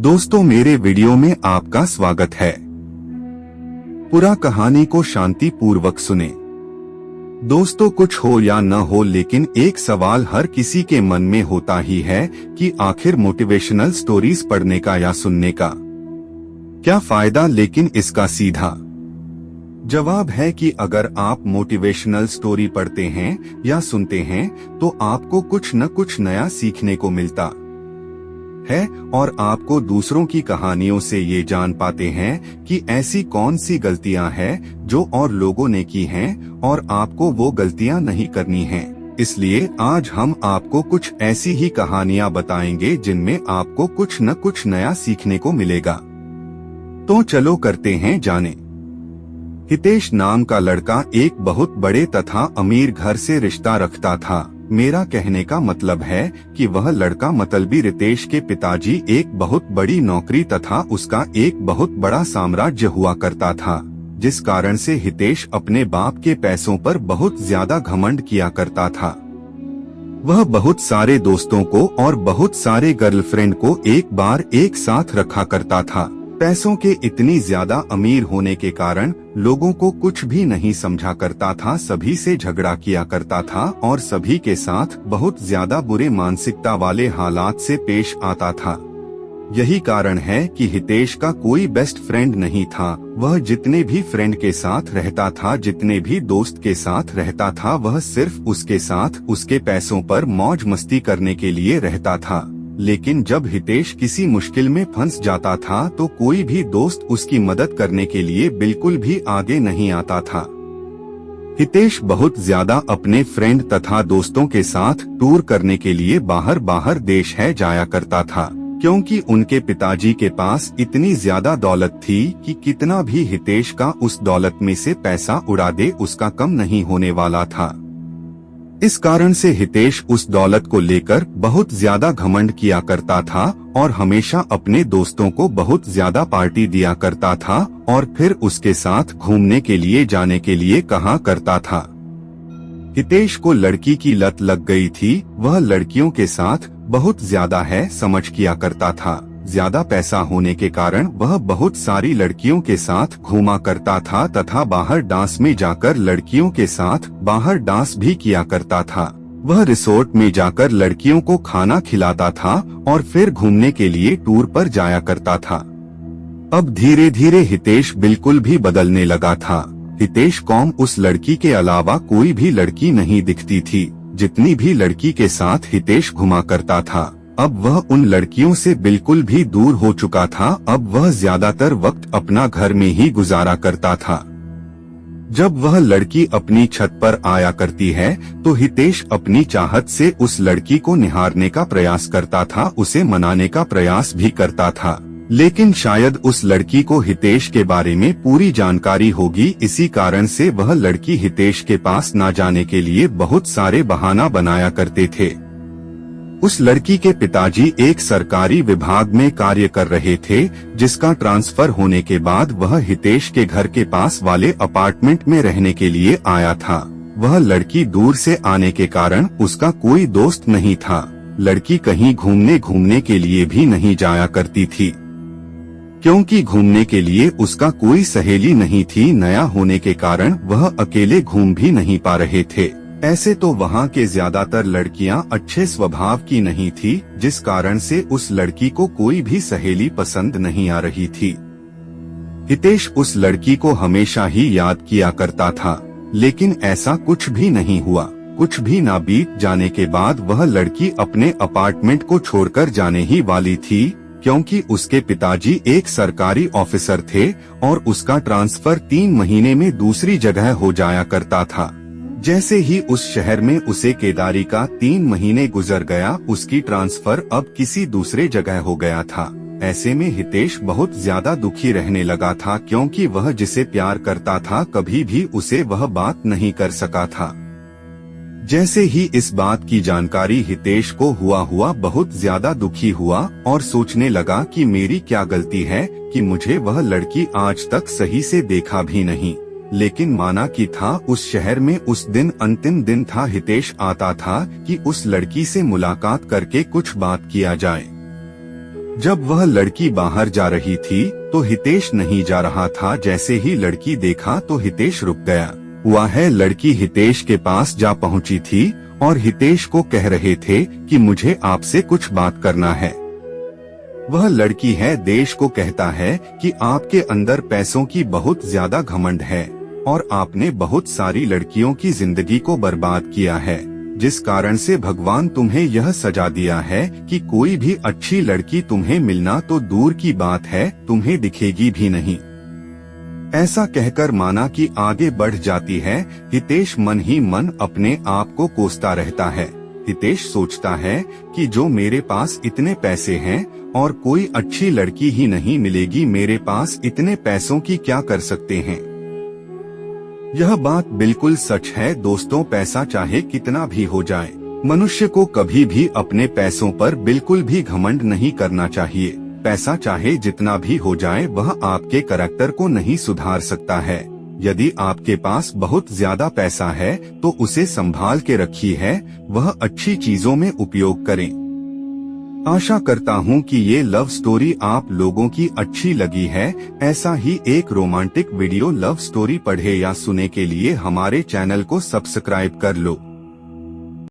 दोस्तों, मेरे वीडियो में आपका स्वागत है। पूरा कहानी को शांति पूर्वक सुने। दोस्तों, कुछ हो या न हो, लेकिन एक सवाल हर किसी के मन में होता ही है कि आखिर मोटिवेशनल स्टोरीज पढ़ने का या सुनने का क्या फायदा। लेकिन इसका सीधा जवाब है कि अगर आप मोटिवेशनल स्टोरी पढ़ते हैं या सुनते हैं तो आपको कुछ न कुछ नया सीखने को मिलता है और आपको दूसरों की कहानियों से ये जान पाते हैं कि ऐसी कौन सी गलतियां हैं जो और लोगों ने की हैं और आपको वो गलतियां नहीं करनी हैं। इसलिए आज हम आपको कुछ ऐसी ही कहानियां बताएंगे जिनमें आपको कुछ न कुछ नया सीखने को मिलेगा। तो चलो करते हैं जाने। हितेश नाम का लड़का एक बहुत बड़े तथा अमीर घर से रिश्ता रखता था। मेरा कहने का मतलब है कि वह लड़का मतलबी रितेश के पिताजी एक बहुत बड़ी नौकरी तथा उसका एक बहुत बड़ा साम्राज्य हुआ करता था, जिस कारण से हितेश अपने बाप के पैसों पर बहुत ज्यादा घमंड किया करता था। वह बहुत सारे दोस्तों को और बहुत सारे गर्लफ्रेंड को एक बार एक साथ रखा करता था। पैसों के इतनी ज्यादा अमीर होने के कारण लोगों को कुछ भी नहीं समझा करता था, सभी से झगड़ा किया करता था और सभी के साथ बहुत ज्यादा बुरे मानसिकता वाले हालात से पेश आता था। यही कारण है कि हितेश का कोई बेस्ट फ्रेंड नहीं था। वह जितने भी फ्रेंड के साथ रहता था, जितने भी दोस्त के साथ रहता था, वह सिर्फ उसके साथ उसके पैसों पर मौज मस्ती करने के लिए रहता था। लेकिन जब हितेश किसी मुश्किल में फंस जाता था तो कोई भी दोस्त उसकी मदद करने के लिए बिल्कुल भी आगे नहीं आता था। हितेश बहुत ज्यादा अपने फ्रेंड तथा दोस्तों के साथ टूर करने के लिए बाहर देश है जाया करता था, क्योंकि उनके पिताजी के पास इतनी ज्यादा दौलत थी कि कितना भी हितेश का उस दौलत में से पैसा उड़ा दे उसका कम नहीं होने वाला था। इस कारण से हितेश उस दौलत को लेकर बहुत ज्यादा घमंड किया करता था और हमेशा अपने दोस्तों को बहुत ज्यादा पार्टी दिया करता था और फिर उसके साथ घूमने के लिए जाने के लिए कहा करता था। हितेश को लड़की की लत लग गई थी। वह लड़कियों के साथ बहुत ज्यादा है समझ किया करता था। ज्यादा पैसा होने के कारण वह बहुत सारी लड़कियों के साथ घूमा करता था तथा बाहर डांस में जाकर लड़कियों के साथ बाहर डांस भी किया करता था। वह रिसोर्ट में जाकर लड़कियों को खाना खिलाता था और फिर घूमने के लिए टूर पर जाया करता था। अब धीरे धीरे हितेश बिल्कुल भी बदलने लगा था। हितेश को उस लड़की के अलावा कोई भी लड़की नहीं दिखती थी। जितनी भी लड़की के साथ हितेश घुमा करता था, अब वह उन लड़कियों से बिल्कुल भी दूर हो चुका था। अब वह ज्यादातर वक्त अपना घर में ही गुजारा करता था। जब वह लड़की अपनी छत पर आया करती है तो हितेश अपनी चाहत से उस लड़की को निहारने का प्रयास करता था, उसे मनाने का प्रयास भी करता था। लेकिन शायद उस लड़की को हितेश के बारे में पूरी जानकारी होगी, इसी कारण से वह लड़की हितेश के पास न जाने के लिए बहुत सारे बहाना बनाया करते थे। उस लड़की के पिताजी एक सरकारी विभाग में कार्य कर रहे थे, जिसका ट्रांसफर होने के बाद वह हितेश के घर के पास वाले अपार्टमेंट में रहने के लिए आया था। वह लड़की दूर से आने के कारण उसका कोई दोस्त नहीं था। लड़की कहीं घूमने के लिए भी नहीं जाया करती थी, क्योंकि घूमने के लिए उसका कोई सहेली नहीं थी। नया होने के कारण वह अकेले घूम भी नहीं पा रहे थे। ऐसे तो वहाँ के ज्यादातर लड़कियाँ अच्छे स्वभाव की नहीं थी, जिस कारण से उस लड़की को कोई भी सहेली पसंद नहीं आ रही थी। हितेश उस लड़की को हमेशा ही याद किया करता था, लेकिन ऐसा कुछ भी नहीं हुआ। कुछ भी ना बीत जाने के बाद वह लड़की अपने अपार्टमेंट को छोड़कर जाने ही वाली थी, क्योंकि उसके पिताजी एक सरकारी ऑफिसर थे और उसका ट्रांसफर 3 महीने में दूसरी जगह हो जाया करता था। जैसे ही उस शहर में उसे केदारी का 3 महीने गुजर गया, उसकी ट्रांसफर अब किसी दूसरे जगह हो गया था। ऐसे में हितेश बहुत ज्यादा दुखी रहने लगा था, क्योंकि वह जिसे प्यार करता था कभी भी उसे वह बात नहीं कर सका था। जैसे ही इस बात की जानकारी हितेश को हुआ बहुत ज्यादा दुखी हुआ और सोचने लगा कि मेरी क्या गलती है कि मुझे वह लड़की आज तक सही से देखा भी नहीं। लेकिन माना कि था उस शहर में उस दिन अंतिम दिन था। हितेश आता था कि उस लड़की से मुलाकात करके कुछ बात किया जाए। जब वह लड़की बाहर जा रही थी तो हितेश नहीं जा रहा था। जैसे ही लड़की देखा तो हितेश रुक गया। हुआ है, लड़की हितेश के पास जा पहुंची थी और हितेश को कह रहे थे कि मुझे आपसे कुछ बात करना है। वह लड़की है देश को कहता है कि आपके अंदर पैसों की बहुत ज्यादा घमंड है और आपने बहुत सारी लड़कियों की जिंदगी को बर्बाद किया है, जिस कारण से भगवान तुम्हें यह सजा दिया है कि कोई भी अच्छी लड़की तुम्हें मिलना तो दूर की बात है, तुम्हें दिखेगी भी नहीं। ऐसा कहकर माना कि आगे बढ़ जाती है। हितेश मन ही मन अपने आप को कोसता रहता है। हितेश सोचता है कि जो मेरे पास इतने पैसे हैं और कोई अच्छी लड़की ही नहीं मिलेगी, मेरे पास इतने पैसों की क्या कर सकते हैं। यह बात बिल्कुल सच है दोस्तों। पैसा चाहे कितना भी हो जाए, मनुष्य को कभी भी अपने पैसों पर बिल्कुल भी घमंड नहीं करना चाहिए। पैसा चाहे जितना भी हो जाए, वह आपके करैक्टर को नहीं सुधार सकता है। यदि आपके पास बहुत ज्यादा पैसा है तो उसे संभाल के रखिए है, वह अच्छी चीजों में उपयोग करें। आशा करता हूँ कि ये लव स्टोरी आप लोगों की अच्छी लगी है। ऐसा ही एक रोमांटिक वीडियो लव स्टोरी पढ़े या सुने के लिए हमारे चैनल को सब्सक्राइब कर लो।